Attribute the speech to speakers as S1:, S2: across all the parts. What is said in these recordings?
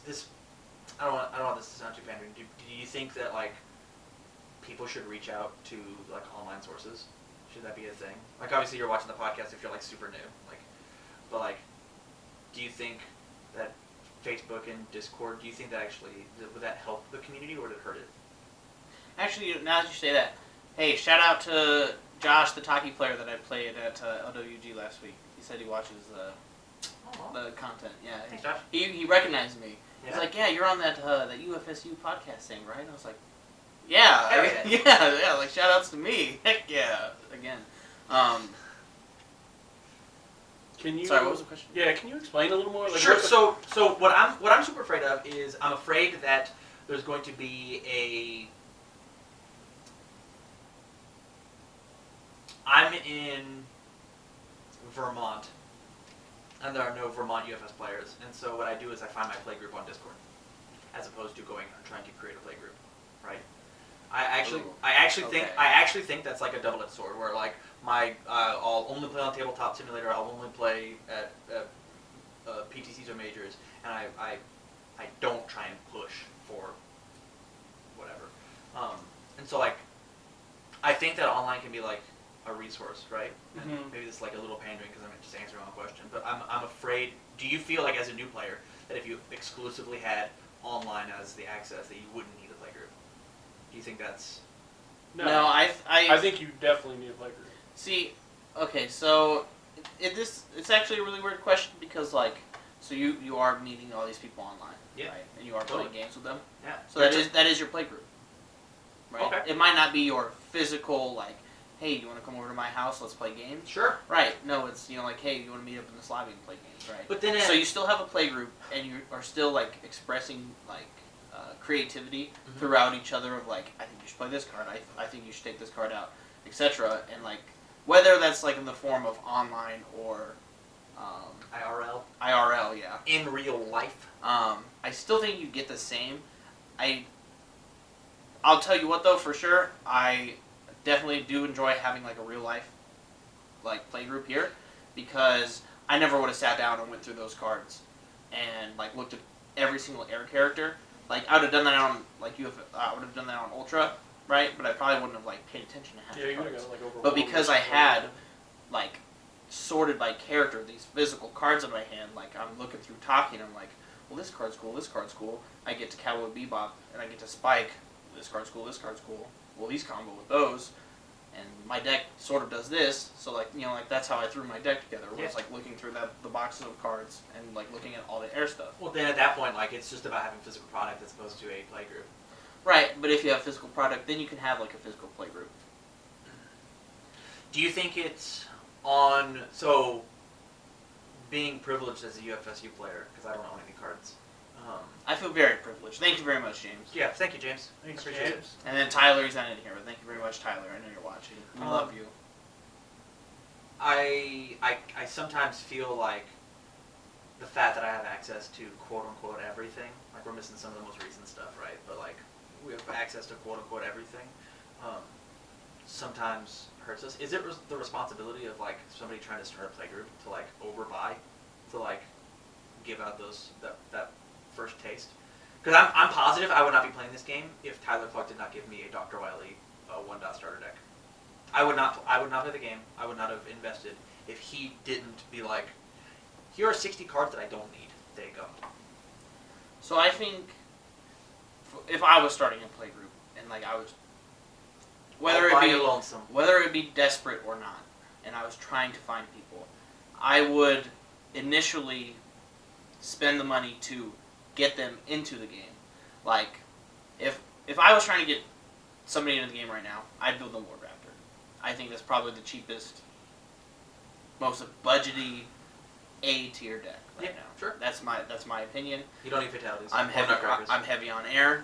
S1: this I don't want this to sound too pandering. Do you think that like people should reach out to like online sources? Should that be a thing? Like obviously you're watching the podcast if you're like super new, like, but like, do you think that Facebook and Discord, do you think that actually would that help the community or would it hurt it?
S2: Actually, now that you say that, hey, shout out to Josh, the Taki player that I played at LWG last week. He said he watches the content. Yeah,
S1: thanks, Josh.
S2: He recognized me.
S1: Yeah.
S2: He's like, yeah, you're on that UFSU podcast thing, right? I was like, yeah, yeah. Like shout outs to me. Heck yeah, again.
S3: Can you?
S2: Sorry, what was the question?
S3: Yeah, can you explain a little more? Like,
S1: Sure. So what I'm super afraid of is I'm afraid that there's going to be I'm in Vermont, and there are no Vermont UFS players, and so what I do is I find my play group on Discord, as opposed to going and trying to create a play group, right? I actually think that's like a double-edged sword, where like I'll only play on Tabletop Simulator, I'll only play at PTCs or majors, and I don't try and push for whatever, and so like I think that online can be like a resource, right? And maybe this is like a little pandering because I'm just answering one question, but I'm afraid. Do you feel like as a new player that if you exclusively had online as the access that you wouldn't need a play group? Do you think that's?
S2: No, I
S3: think you definitely need a play group.
S2: See, okay, so it's actually a really weird question because like, so you are meeting all these people online,
S1: yeah,
S2: right? And you are playing games with them,
S1: yeah.
S2: So that is your play group, right?
S1: Okay.
S2: It might not be your physical like, hey, you want to come over to my house? Let's play games.
S1: Sure.
S2: Right. No, it's like, hey, you want to meet up in this lobby and play games, right?
S1: But then
S2: so you still have a play group, and you are still like expressing like creativity throughout each other of like, I think you should play this card. I think you should take this card out, etc. And like whether that's like in the form of online or
S1: IRL.
S2: IRL, yeah.
S1: In real life.
S2: I still think you get the same. I'll tell you what though, for sure, I definitely do enjoy having like a real life like play group here, because I never would have sat down and went through those cards and like looked at every single air character. Like I would have done that on like I would have done that on Ultra, right? But I probably wouldn't have like paid attention to half the cards.
S3: Got, like,
S2: but because I had like sorted by character these physical cards in my hand, like I'm looking through Taki and I'm like, well, this card's cool, this card's cool. I get to Cowboy Bebop and I get to Spike. This card's cool, this card's cool. Well, these combo with those, and my deck sort of does this. So like like that's how I threw my deck together. It was like looking through the boxes of cards and like looking at all the air stuff.
S1: Well, then at that point, like it's just about having physical product as opposed to a play group.
S2: Right, but if you have physical product, then you can have like a physical play group.
S1: Do you think it's on being privileged as a UFSU player, because I don't own any cards?
S2: I feel very privileged. Thank you very much, James.
S1: Yeah, thank you, James.
S3: Thanks,
S1: Appreciate
S3: James.
S1: it.
S2: And then Tyler, he's not in here, but thank you very much, Tyler. I know you're watching. We love you.
S1: I sometimes feel like the fact that I have access to quote unquote everything, like we're missing some of the most recent stuff, right? But like we have access to quote unquote everything, sometimes hurts us. Is it the responsibility of like somebody trying to start a play group to like overbuy, to like give out that first taste? Because I'm positive I would not be playing this game if Tyler Clark did not give me a Dr. Wily 1-dot starter deck. I would not play the game. I would not have invested if he didn't be like, here are 60 cards that I don't need. There you go.
S2: So I think if I was starting a play group and like I was, whether it be desperate or not, and I was trying to find people, I would initially spend the money to get them into the game. Like, if I was trying to get somebody into the game right now, I'd build the Lord Raptor. I think that's probably the cheapest, most budgety A-tier deck right now.
S1: Sure.
S2: That's my opinion.
S1: You don't need fatalities.
S2: I'm heavy on air.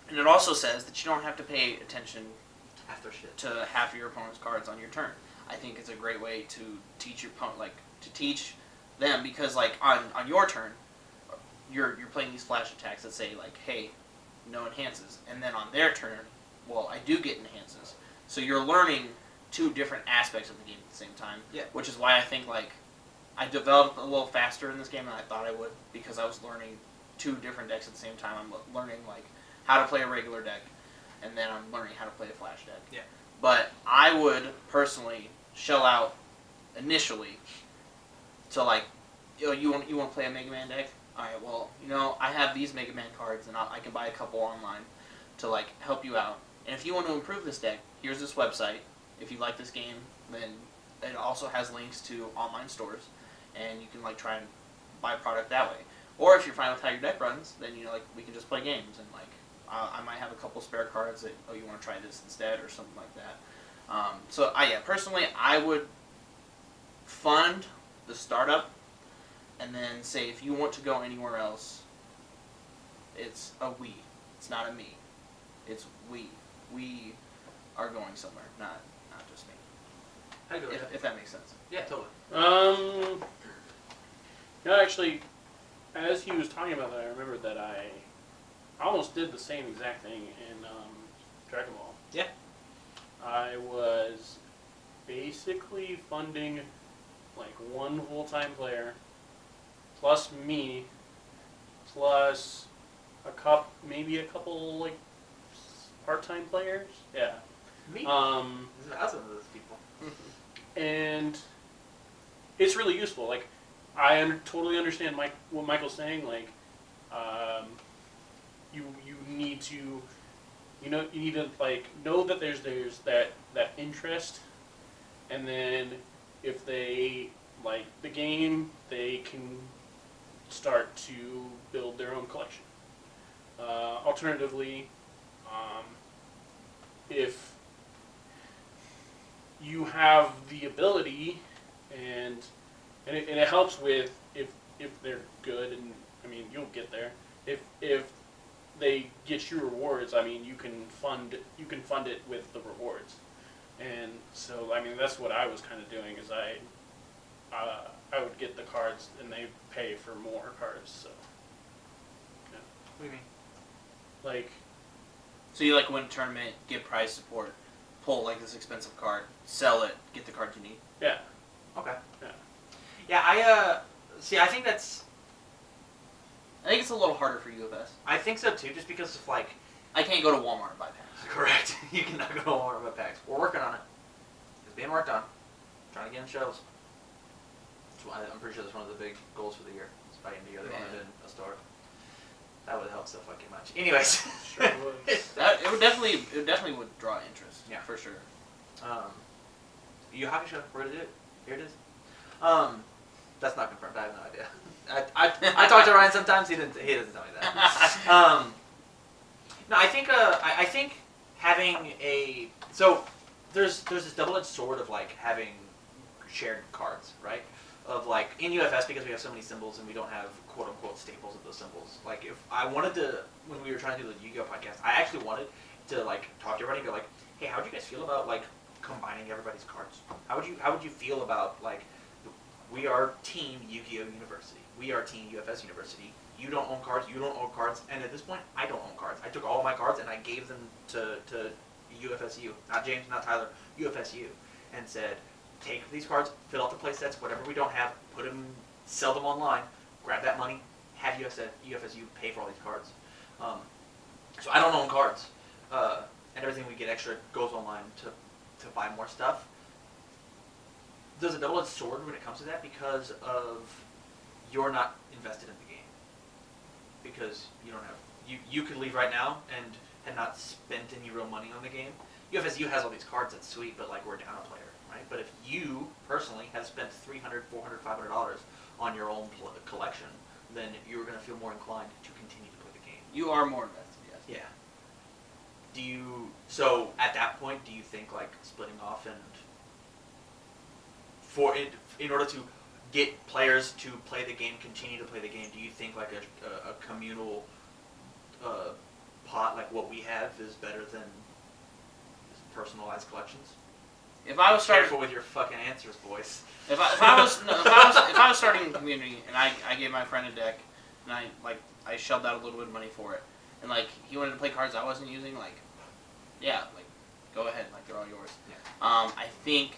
S2: And it also says that you don't have to pay attention
S1: half their shit
S2: to half of your opponent's cards on your turn. I think it's a great way to teach your opponent, like to teach them, because like on your turn, you're playing these flash attacks that say like, hey, no enhances, and then on their turn, well, I do get enhances. So you're learning two different aspects of the game at the same time.
S1: Yeah.
S2: Which is why I think like I developed a little faster in this game than I thought I would, because I was learning 2 different decks at the same time. I'm learning like how to play a regular deck, and then I'm learning how to play a flash deck.
S1: Yeah.
S2: But I would personally shell out initially to like, you want to play a Mega Man deck? All right, well, I have these Mega Man cards, and I can buy a couple online to like help you out. And if you want to improve this deck, here's this website. If you like this game, then it also has links to online stores, and you can like try and buy product that way. Or if you're fine with how your deck runs, then we can just play games, and like I might have a couple spare cards that you want to try this instead or something like that. So personally I would fund the startup, and then say if you want to go anywhere else, it's a we. It's not a me. It's we. We are going somewhere, not just me.
S1: I do it.
S2: If that makes sense.
S1: Yeah, totally.
S3: Actually, as he was talking about that, I remembered that I almost did the same exact thing in Dragon Ball.
S1: Yeah.
S3: I was basically funding like 1 full-time player, plus me, plus maybe a couple like part-time players. Yeah.
S1: Me. There's thousands of those people.
S3: And it's really useful. Like, I totally understand what Michael's saying. Like, you need to, like know that there's that interest, and then if they like the game, they can start to build their own collection. Alternatively, if you have the ability, and it helps with if they're good, and I mean you'll get there. If they get you rewards, I mean you can fund it with the rewards, and so I mean that's what I was kind of doing is I would get the cards and they pay for more cards. So yeah.
S1: What do you mean?
S3: Like.
S2: So you like win a tournament, get prize support, pull like this expensive card, sell it, get the card you need.
S3: Yeah.
S1: Okay.
S3: Yeah.
S1: Yeah, I think
S2: it's a little harder for UFS.
S1: I think so too, just because of like.
S2: I can't go to Walmart and buy packs.
S1: Correct. You cannot go to Walmart and buy packs. We're working on it. It's being worked on. Trying to get in shows. I'm pretty sure that's one of the big goals for the year. It's by India. They want to do a store. That would help so fucking much. Anyways.
S3: Sure would.
S2: It would definitely would draw interest.
S1: Yeah.
S2: For sure.
S1: Yu Hakusho, we're gonna do it. Here it is. That's not confirmed. I have no idea. I talk to Ryan sometimes. He doesn't tell me that. No, I think having there's this double-edged sword of like having shared cards, right? Of like in UFS, because we have so many symbols and we don't have quote unquote staples of those symbols. Like if I wanted to, when we were trying to do the Yu-Gi-Oh podcast, I actually wanted to like talk to everybody and go like, hey, how would you guys feel about like combining everybody's cards? How would you feel about like, we are Team Yu-Gi-Oh University, we are Team UFS University. You don't own cards, you don't own cards, and at this point, I don't own cards. I took all my cards and I gave them to UFSU, not James, not Tyler, UFSU, and said, take these cards, fill out the play sets, whatever we don't have, put them, sell them online, grab that money, have UFSU pay for all these cards. So I don't own cards, and everything we get extra goes online to buy more stuff. There's a double-edged sword when it comes to that because of you're not invested in the game. Because you don't have you could leave right now and had not spent any real money on the game. UFSU has all these cards, that's sweet, but like we're down a player, right? But if you personally have spent $300, $400, $500 on your own collection, then you're going to feel more inclined to continue to play the game.
S2: You are more invested, yes.
S1: Yeah. So at that point, do you think like splitting off and in order to get players to play the game, continue to play the game, do you think like a communal pot like what we have is better than personalized collections?
S2: If I was starting,
S1: careful with your fucking answers, boys.
S2: If I was starting a community and I gave my friend a deck and I shelled out a little bit of money for it and like he wanted to play cards I wasn't using, like yeah, like go ahead, like they're all yours.
S1: Yeah.
S2: I think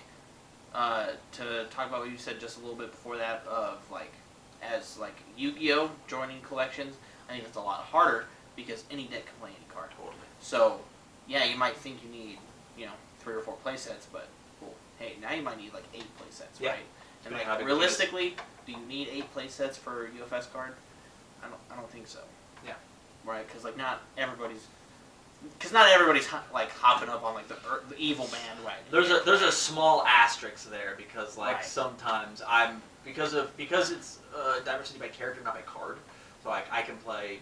S2: to talk about what you said just a little bit before that of like as like Yu-Gi-Oh joining collections, I think it's a lot harder because any deck can play any card.
S1: Totally.
S2: So, yeah, you might think you need, 3 or 4 play sets, but, well, hey, now you might need, 8 play sets,
S1: Yeah.
S2: right? And,
S1: Depending how big the
S2: realistically, do you need 8 play sets for a UFS card? I don't think so.
S1: Yeah.
S2: Right? Because, not everybody's hopping up on, the evil bandwagon.
S1: There's a small asterisk there because
S2: Right.
S1: sometimes because it's diversity by character, not by card. So I can play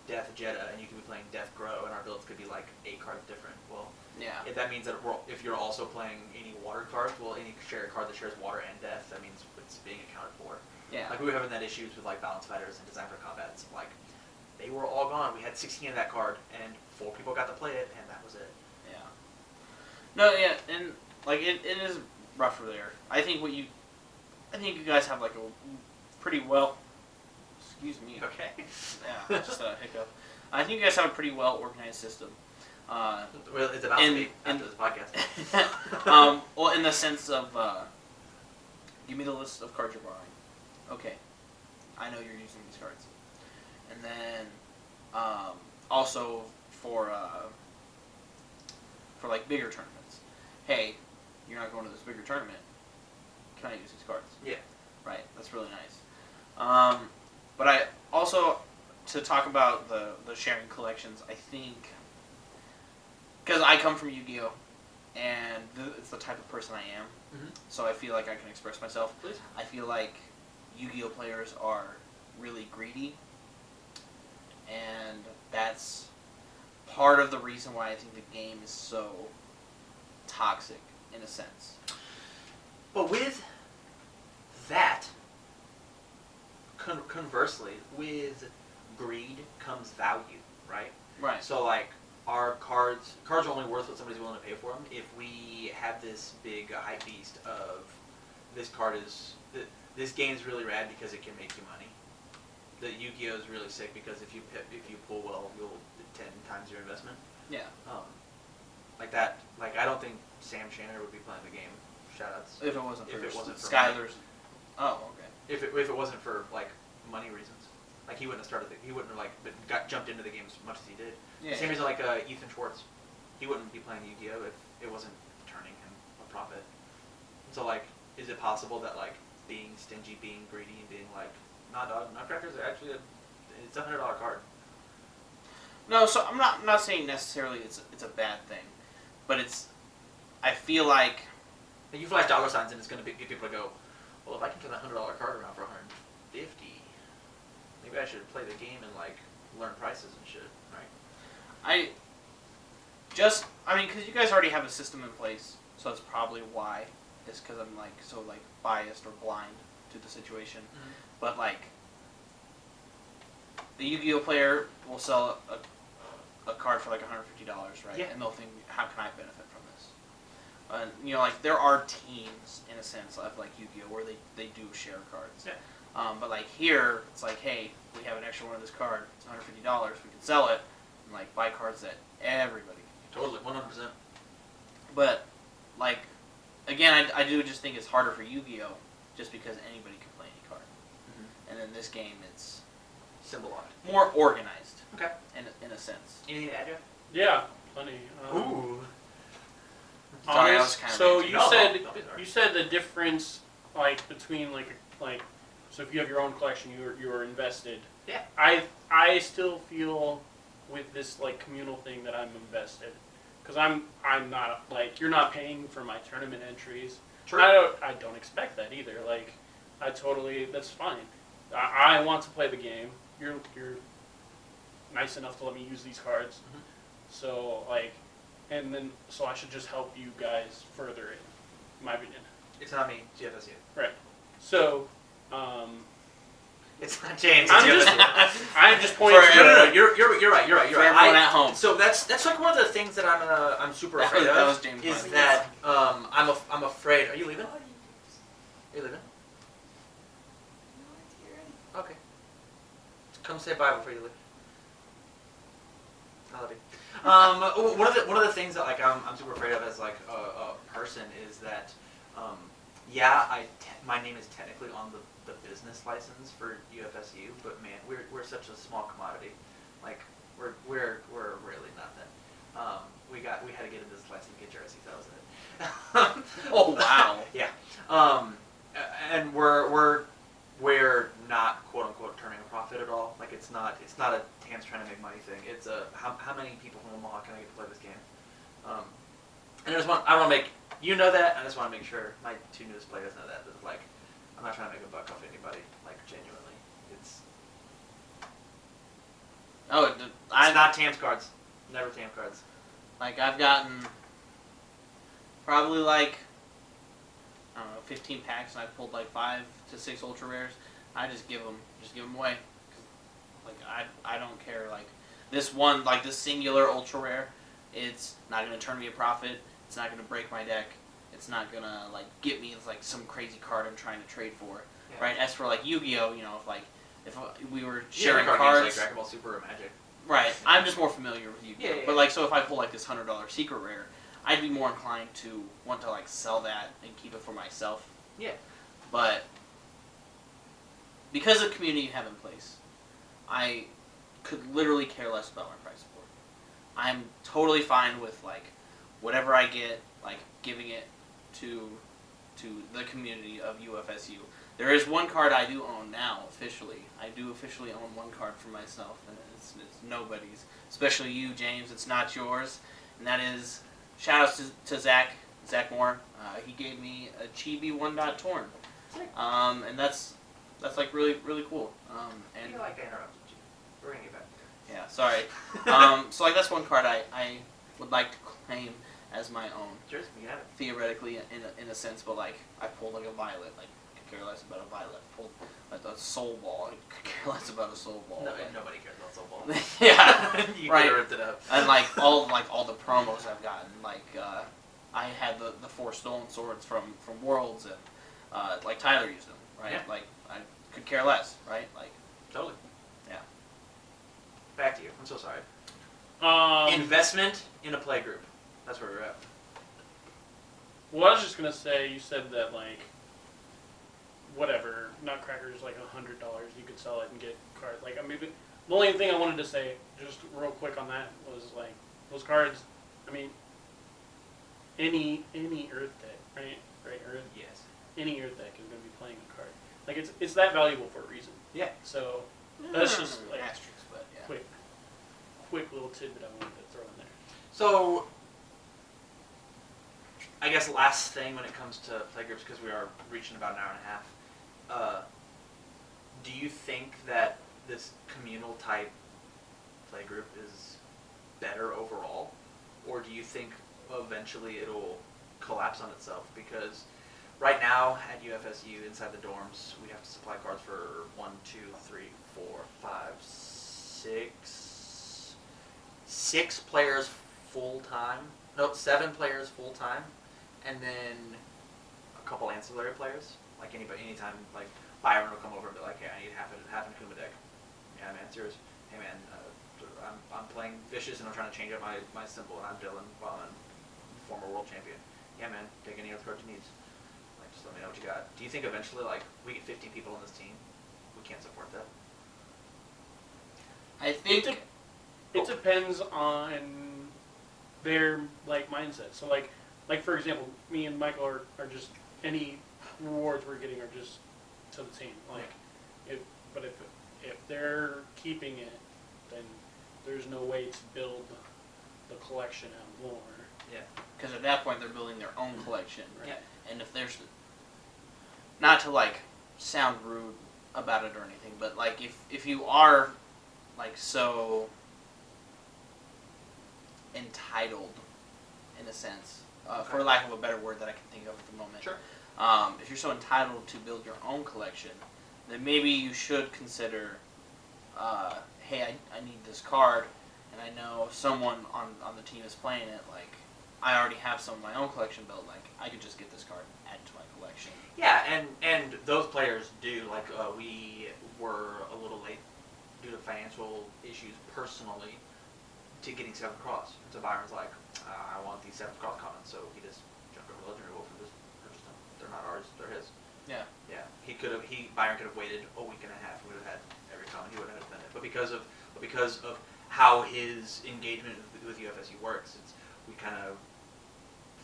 S1: Death Jetta and you can be playing Death Grow and our builds could be 8 cards different. Well,
S2: Yeah.
S1: if that means that if you're also playing any water cards, well, any card that shares water and death, that means it's being accounted for.
S2: Yeah.
S1: We were having that issues with Balance Fighters and Design for Combats. They were all gone. We had 16 of that card and 4 people got to play it and that was it.
S2: Yeah. No, yeah, and it is rougher there. I think you guys have a pretty well. Excuse me.
S1: Okay.
S2: Yeah, just a hiccup. I think you guys have a pretty well organized system.
S1: Well, it's about to be after this podcast.
S2: Well, in the sense of, give me the list of cards you're borrowing. Okay, I know you're using these cards, and then also for bigger tournaments. Hey, you're not going to this bigger tournament. Can I use these cards?
S1: Yeah.
S2: Right. That's really nice. But I also, to talk about the sharing collections, I think, because I come from Yu-Gi-Oh! And it's the type of person I am, so I feel like I can express myself.
S1: Please.
S2: I feel like Yu-Gi-Oh! Players are really greedy, and that's part of the reason why I think the game is so toxic, in a sense.
S1: But with that, conversely, with greed comes value, right?
S2: Right.
S1: So our cards are only worth what somebody's willing to pay for them. If we have this big hype beast of this card this game's really rad because it can make you money. The Yu-Gi-Oh! Is really sick because if you pull well, you'll 10 times your investment.
S2: Yeah.
S1: That. I don't think Sam Shanner would be playing the game. Shoutouts.
S2: If it wasn't for
S1: Skylar's.
S2: Oh, okay.
S1: If it wasn't for money reasons, he wouldn't have started. He wouldn't have got jumped into the game as much as he did.
S2: Yeah.
S1: Same reason Ethan Schwartz, he wouldn't be playing Yu-Gi-Oh! If it wasn't turning him a profit. So is it possible that being stingy, being greedy, and being nah, dog, Nutcrackers are actually it's $100 card.
S2: No, so I'm not saying necessarily it's a bad thing, but I feel like
S1: You flash dollar signs and it's going to get people to go, well, if I can turn that $100 card around for $150, maybe I should play the game and learn prices and shit, right?
S2: because you guys already have a system in place, so that's probably why. It's because I'm so biased or blind to the situation.
S1: Mm-hmm.
S2: But the Yu-Gi-Oh player will sell a card for $150, right?
S1: Yeah.
S2: And they'll think, how can I benefit from this? And there are teams in a sense of Yu-Gi-Oh where they do share cards.
S1: Yeah.
S2: But here it's hey, we have an extra one of this card. It's $150. We can sell it and buy cards that everybody can use.
S1: Totally, 100%.
S2: But again, I do just think it's harder for Yu-Gi-Oh just because anybody can play any card.
S1: Mm-hmm.
S2: And in this game, it's
S1: Symbolized.
S2: more organized.
S1: Okay.
S2: In a sense.
S1: Anything to add, Jeff?
S3: Yeah, plenty.
S1: Ooh.
S2: Sorry, I was kind of
S3: so
S2: ranting.
S3: you said the difference between so if you have your own collection, you're invested.
S1: Yeah.
S3: I still feel with this communal thing that I'm invested because I'm not you're not paying for my tournament entries.
S1: True.
S3: I don't expect that either. That's fine. I want to play the game. You're nice enough to let me use these cards.
S1: Mm-hmm.
S3: So so I should just help you guys further it, in my opinion.
S1: It's not me, it's UFSU.
S3: Right. So,
S1: It's not James, it's
S3: I'm just pointing
S2: For
S3: to
S1: No, you're right.
S2: For everyone at home.
S1: So that's one of the things that I'm super afraid
S2: That
S1: of.
S2: was James'
S1: is
S2: point.
S1: that I'm afraid. Are you leaving? Are you leaving? Okay. Come say bye before you leave. I love you. One of the things that I'm super afraid of as a person is that Yeah, my name is technically on the business license for UFSU, but man, we're such a small commodity. Like we're really nothing. We had to get a business license to get jerseys. That was it.
S2: Oh wow.
S1: Yeah. And we're not quote unquote turning a profit at all. Like it's not a Tam's trying to make money thing. It's a how many people from Omaha can I get to play this game? And I want to make you know that. I just want to make sure my two newest players know that. Like I'm not trying to make a buck off anybody. Like genuinely, it's not Tam's cards. Never Tam cards.
S2: Like I've gotten probably like I don't know 15 packs, and I've pulled like 5 to 6 ultra rares. I just give them away. Like I don't care. Like this one, like this singular ultra rare, it's not gonna turn me a profit. It's not gonna break my deck. It's not gonna like get me like some crazy card I'm trying to trade for. Yeah. Right. As for like Yu-Gi-Oh, if we were sharing cards,
S1: like Dragon Ball Super or Magic.
S2: Right. I'm just more familiar with Yu-Gi-Oh.
S1: Yeah.
S2: But like, so if I pull like this $100 secret rare, I'd be more inclined to want to like sell that and keep it for myself.
S1: Yeah.
S2: But because of the community you have in place, I could literally care less about my price support. I'm totally fine with like whatever I get, like giving it to the community of UFSU. There is one card I do own now, officially. I do officially own one card for myself, and it's nobody's. Especially you, James. It's not yours. And that is, shout-outs to Zach Moore. He gave me a Chibi 1.Torn. And that's like really, really cool. And
S1: I feel like I interrupted you. We're going to get back to
S2: yeah, sorry. So like that's one card I would like to claim as my own.
S1: Cheers, you have it.
S2: Theoretically, in a sense, but like I pulled like a violet, like could care less about a violet. Pulled like a soul ball, I could care less about a soul ball.
S1: No, nobody cares about soul ball.
S2: Yeah,
S1: you
S2: right.
S1: ripped it up.
S2: And like all the promos I've gotten, like I had the 4 stolen swords from Worlds, and like Tyler used them, right?
S1: Yeah.
S2: Like I could care less, right? Like
S1: Totally.
S2: yeah.
S1: Back to you. I'm so sorry. Investment in a play group. That's where we're at.
S3: Well, I was just gonna say, you said that like, whatever, Nutcracker's like $100. You could sell it and get cards. Like, I mean, the only thing I wanted to say, just real quick on that, was like those cards. I mean, any Earth deck, right? Earth.
S1: Yes.
S3: Any Earth deck is gonna be playing a card. Like it's that valuable for a reason.
S1: Yeah.
S3: So that's just like
S2: asterisks, but yeah.
S3: Quick little tidbit I wanted to throw in there.
S1: So, I guess last thing when it comes to playgroups, because we are reaching about an hour and a half, do you think that this communal type playgroup is better overall? Or do you think eventually it'll collapse on itself? Because right now at UFSU, inside the dorms, we have to supply cards for 1, 2, 3, 4, 5, 6 players full time. No, 7 players full time, and then a couple ancillary players. Like anytime, like Byron will come over and be like, "Hey, I need half an Akuma deck." Yeah, man, serious. Hey, man, I'm playing Vicious and I'm trying to change up my symbol, and I'm Dylan Bauman, former world champion. Yeah, man, take any other cards you need. Like, just let me know what you got. Do you think eventually, like, we get 15 people on this team, we can't support that?
S2: I think
S3: it depends on their like mindset. So like for example, me and Michael are just any rewards we're getting are just to the team. Like if they're keeping it, then there's no way to build the collection out more.
S1: Yeah.
S2: Because at that point they're building their own collection.
S3: Right.
S1: Yeah.
S2: And if there's not to like sound rude about it or anything, but like if you are like so entitled in a sense, for lack of a better word that I can think of at the moment.
S1: Sure.
S2: If you're so entitled to build your own collection, then maybe you should consider, hey, I need this card, and I know someone on the team is playing it, like, I already have some of my own collection built, like, I could just get this card and add it to my collection.
S1: Yeah, and those players do, like, we were a little late due to financial issues personally to getting 7th Cross. So Byron's like, I want these 7th Cross commons, so he just jumped over Legendary Wolf and just purchased them. They're not ours, Byron could have waited a week and a half. We would have had every common. He would have done it. But because of how his engagement with UFSU works, we kind of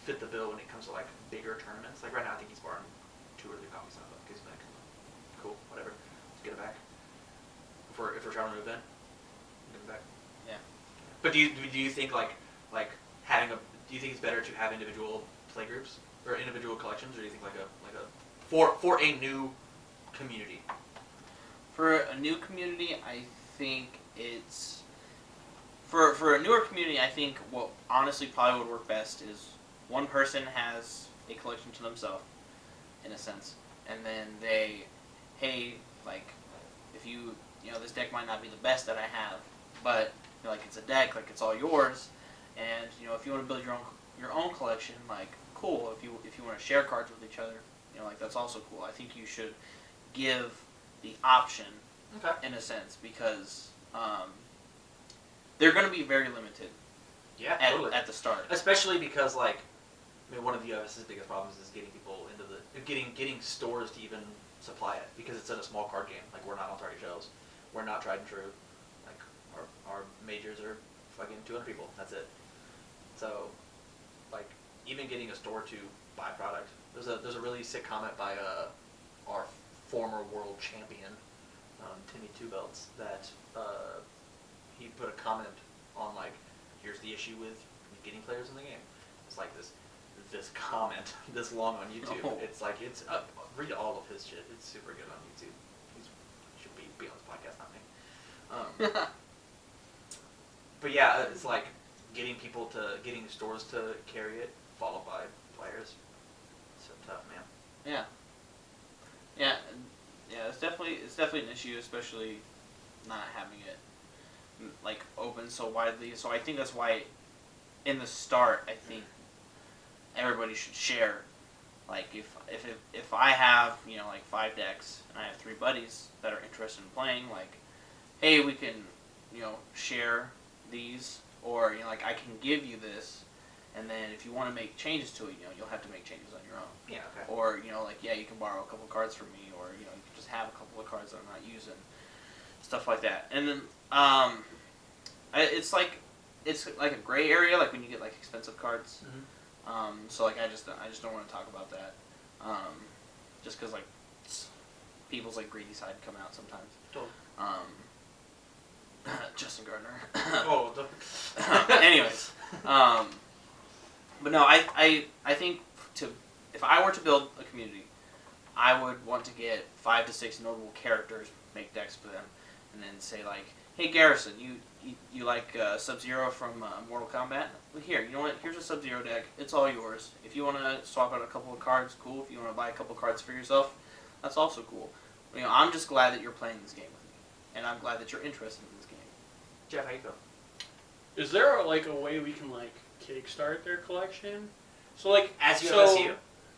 S1: fit the bill when it comes to like bigger tournaments. Like right now, I think he's borrowing 2 or 3 copies of it because he's like, cool, whatever, let's get it back. If we're trying to move in, get it back.
S2: Yeah.
S1: But do you think like having do you think it's better to have individual play groups or individual collections, or do you think for a new community?
S2: For a new community, I think it's for a newer community. I think what honestly probably would work best is one person has a collection to themselves, in a sense, and then hey, like, if you know, this deck might not be the best that I have, but you know, like, it's a deck, like, it's all yours, and you know, if you want to build your own collection, like, cool. If you want to share cards with each other, you know, like, that's also cool. I think you should give the option,
S1: Okay.
S2: in a sense, because they're going to be very limited.
S1: Yeah, totally.
S2: At the start,
S1: especially because like, I mean, one of the UFS's biggest problems is getting people into getting stores to even supply it, because it's in a small card game. Like, we're not on Target shelves, we're not tried and true. Like, our majors are fucking 200 people. That's it. So, like, even getting a store to buy product. There's a really sick comment by our former world champion, Timmy Two Belts, that he put a comment on, like, here's the issue with getting players in the game. It's like this comment this long on YouTube.
S2: Oh.
S1: It's like, read all of his shit. It's super good on YouTube. He should be on this podcast, not me. But yeah, it's like getting stores to carry it, followed by players. So tough, man.
S2: yeah. It's definitely an issue, especially not having it like open so widely. So I think that's why, in the start, I think everybody should share. Like, if I have, you know, like 5 decks and I have 3 buddies that are interested in playing, like, hey, we can, you know, share these, or, you know, like, I can give you this, and then if you want to make changes to it, you know, you'll have to make changes on your own.
S1: Yeah, okay.
S2: Or, you know, like, yeah, you can borrow a couple of cards from me, or, you know, you can just have a couple of cards that I'm not using, stuff like that. And then it's like a gray area, like when you get like expensive cards.
S1: Mm-hmm.
S2: So like I just don't want to talk about that, just because like people's like greedy side come out sometimes.
S1: Totally.
S2: Justin Gardner.
S1: Oh.
S2: Anyways, but no, I think if I were to build a community, I would want to get 5 to 6 notable characters, make decks for them, and then say like, hey Garrison, you like Sub-Zero from Mortal Kombat? Well, here, you know what? Here's a Sub-Zero deck. It's all yours. If you want to swap out a couple of cards, cool. If you want to buy a couple of cards for yourself, that's also cool. You know, I'm just glad that you're playing this game with me, and I'm glad that you're interested in this game.
S1: Jeff, how you feel?
S3: Is there like a way we can like kickstart their collection? So like
S1: As UFSU?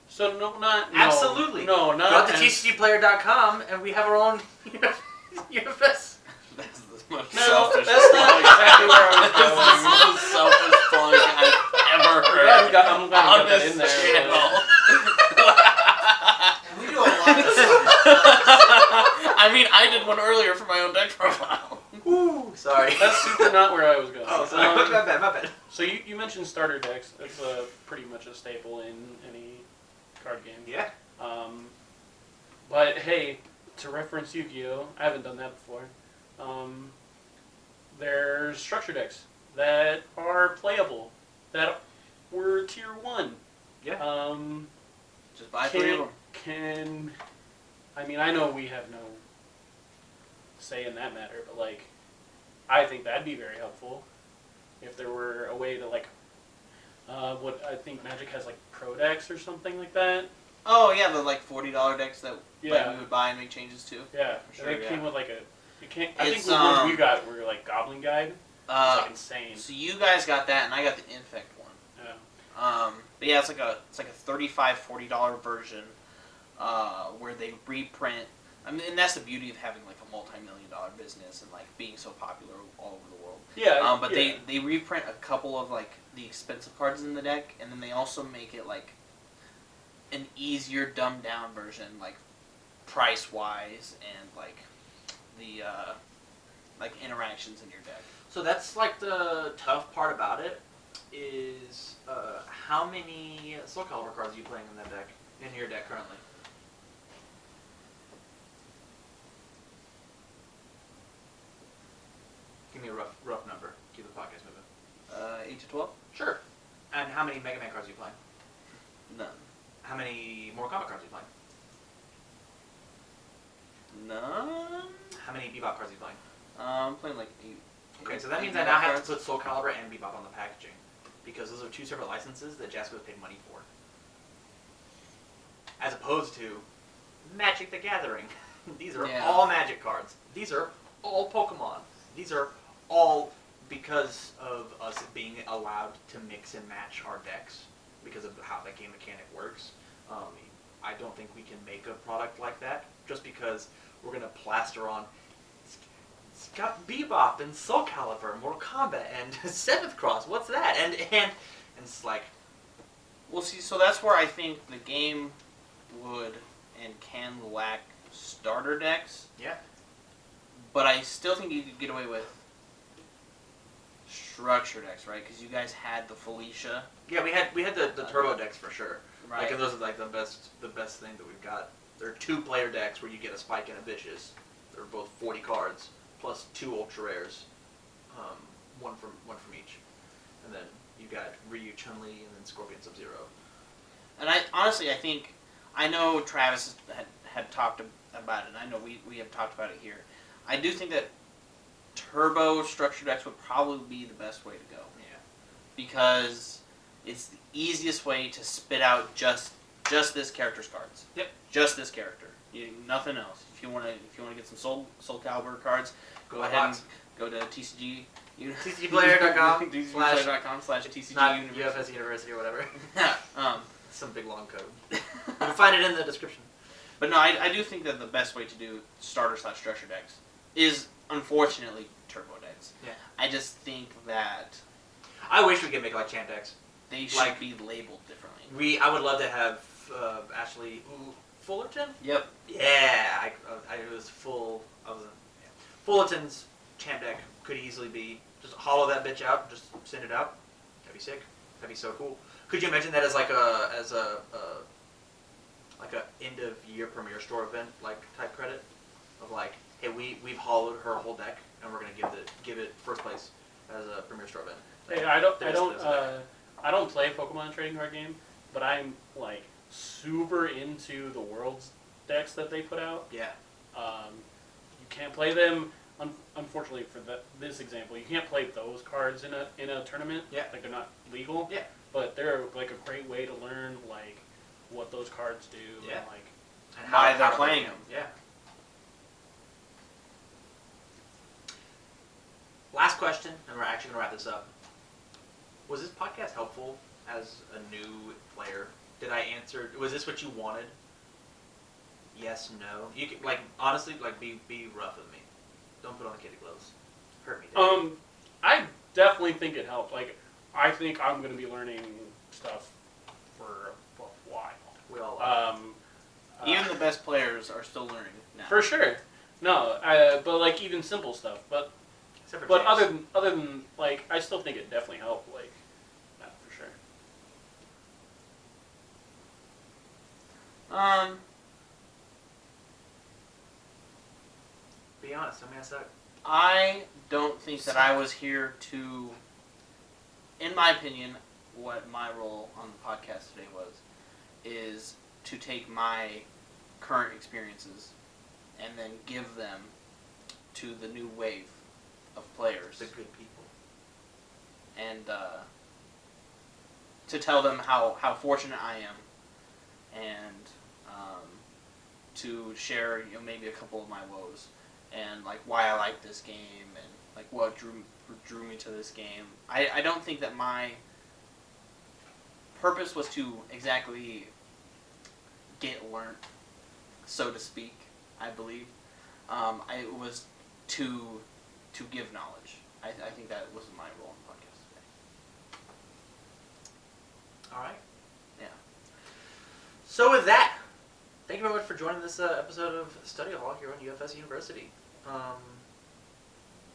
S3: So not
S1: Absolutely.
S3: No, not
S1: go to tcgplayer.com and we have our own UFS.
S2: That's the most
S3: No,
S2: selfish
S3: that's not
S2: plug.
S3: exactly where I was
S2: This is
S3: going.
S2: the most selfish plug I've ever heard
S3: I'm glad you
S2: on
S3: got that
S2: this
S3: in there.
S2: channel.
S4: We do a lot of stuff.
S2: I mean, I did one earlier for my own deck profile.
S1: Ooh, sorry.
S3: That's super not where I was going.
S1: Oh, sorry. My bad.
S3: So you mentioned starter decks. That's pretty much a staple in any card game.
S1: Yeah.
S3: But hey, to reference Yu-Gi-Oh, I haven't done that before. There's structure decks that are playable, that were tier 1.
S1: Yeah.
S2: Just buy 3 of them.
S3: I mean, I know we have no say in that matter, but like, I think that'd be very helpful if there were a way to like, what I think Magic has like pro decks or something like that.
S2: Oh yeah, the like $40 decks that
S3: Yeah.
S2: like, we would buy and make changes to.
S3: Yeah,
S2: For sure,
S3: they
S2: yeah.
S3: came with like I think
S2: It's,
S3: the ones we got were like Goblin Guide. It's like insane.
S2: So you guys got that, and I got the Infect one.
S3: Yeah.
S2: But yeah, it's like a $35-$40 version, where they reprint. I mean, and that's the beauty of having like a multi-million-dollar business and like being so popular all over the world.
S3: Yeah.
S2: But
S3: yeah.
S2: they reprint a couple of like the expensive cards in the deck, and then they also make it like an easier, dumbed down version, like price wise and like the like interactions in your deck.
S1: So that's like the tough part about it is how many Soul Calibur cards are you playing in that deck, in your deck currently? Give me a rough number. Keep the podcast moving.
S2: 8 to 12?
S1: Sure. And how many Mega Man cards are you playing?
S2: None.
S1: How many Mortal Kombat cards are you playing?
S2: None.
S1: How many Bebop cards are you playing?
S2: I'm playing like 8.
S1: Okay, so that means I
S2: Bebop
S1: now have
S2: cards.
S1: to put Soul Calibur and Bebop on the packaging, because those are two separate licenses that Jasco's paid money for. As opposed to Magic the Gathering. These are all Magic cards. These are all Pokemon. These are all because of us being allowed to mix and match our decks, because of how that game mechanic works. I don't think we can make a product like that just because we're going to plaster on it's got Bebop and Soul Calibur, Mortal Kombat, and 7th Cross. What's that? And it's like...
S2: Well, see, so that's where I think the game would and can lack starter decks.
S1: Yeah.
S2: But I still think you could get away with structure decks, right? Because you guys had the Felicia.
S1: Yeah, we had the turbo decks for sure.
S2: Right.
S1: Like, and those are like the best thing that we've got. They're 2-player decks where you get a Spike and a Vicious. They're both 40 cards plus 2 ultra rares, one from each, and then you got Ryu, Chun-Li, and then Scorpion Sub-Zero.
S2: And I think I know Travis had talked about it, and I know we have talked about it here. I do think that turbo structure decks would probably be the best way to go.
S1: Yeah.
S2: Because it's the easiest way to spit out just this character's cards.
S1: Yep.
S2: Just this character. Nothing else. If you want to get some Soul Calibur cards, go ahead and go to TCG.
S1: TCGplayer.com
S2: TCGplayer.com/TCG
S1: not
S2: University.
S1: UFSU University or whatever.
S2: um,
S1: Some big long code. You can find it in the description.
S2: But no, I do think that the best way to do starter/structure decks is, unfortunately, turbo decks.
S1: Yeah.
S2: I just think that
S1: I wish we could make like champ decks.
S2: they should be labeled differently.
S1: I would love to have Ashley Fullerton.
S2: Yep.
S1: Yeah, I was full. Fullerton's champ deck could easily be just hollow that bitch out, just send it out. That'd be sick. That'd be so cool. Could you imagine that as like a end of year premiere store event like type credit of like, hey, we've hollowed her whole deck and we're gonna give it first place as a premiere store event.
S3: Hey, I don't play Pokemon trading card game, but I'm like super into the Worlds decks that they put out.
S1: Yeah.
S3: You can't play them. Unfortunately, for this example, you can't play those cards in a tournament.
S1: Yeah.
S3: Like they're not legal.
S1: Yeah.
S3: But they're like a great way to learn like what those cards do.
S1: Yeah.
S3: And, like
S1: And
S2: Why they're
S1: to
S2: playing
S1: play
S2: them.
S1: Yeah. Last question, and we're actually going to wrap this up. Was this podcast helpful as a new player? Did I answer? Was this what you wanted? Yes, no. You can, like, honestly, like, be rough with me. Don't put on the kitty gloves. Hurt me. Dad.
S3: I definitely think it helped. Like, I think I'm going to be learning stuff for a while.
S1: We all are.
S2: Even the best players are still learning now.
S3: For sure. No, but like even simple stuff. But
S1: Except for
S3: but
S1: James.
S3: other than like, I still think it definitely helped. Like, that for sure.
S1: Be honest. I mean, I suck.
S2: I don't think that I was here to, in my opinion, what my role on the podcast today is to take my current experiences and then give them to the new wave of players.
S1: The good people.
S2: And to tell them how fortunate I am, and to share maybe a couple of my woes, and like why I like this game, and like what drew me to this game. I don't think that my purpose was to exactly get learnt, so to speak. I believe it was to give knowledge. I think that was my role in the podcast today.
S1: All right.
S2: Yeah.
S1: So with that, thank you you very much for joining this episode of Study Hall here on UFSU University.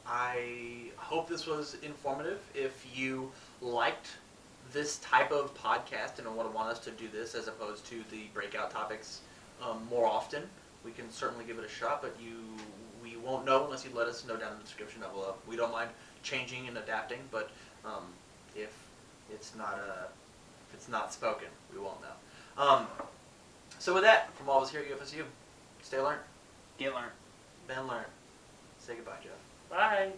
S1: I hope this was informative. If you liked this type of podcast and want us to do this as opposed to the breakout topics more often, we can certainly give it a shot, but we won't know unless you let us know down in the description down below. We don't mind changing and adapting, but if it's not spoken, we won't know. So with that, from all of us here at UFSU, stay learned.
S2: Get learned.
S1: Been learned. Say goodbye, Jeff.
S3: Bye.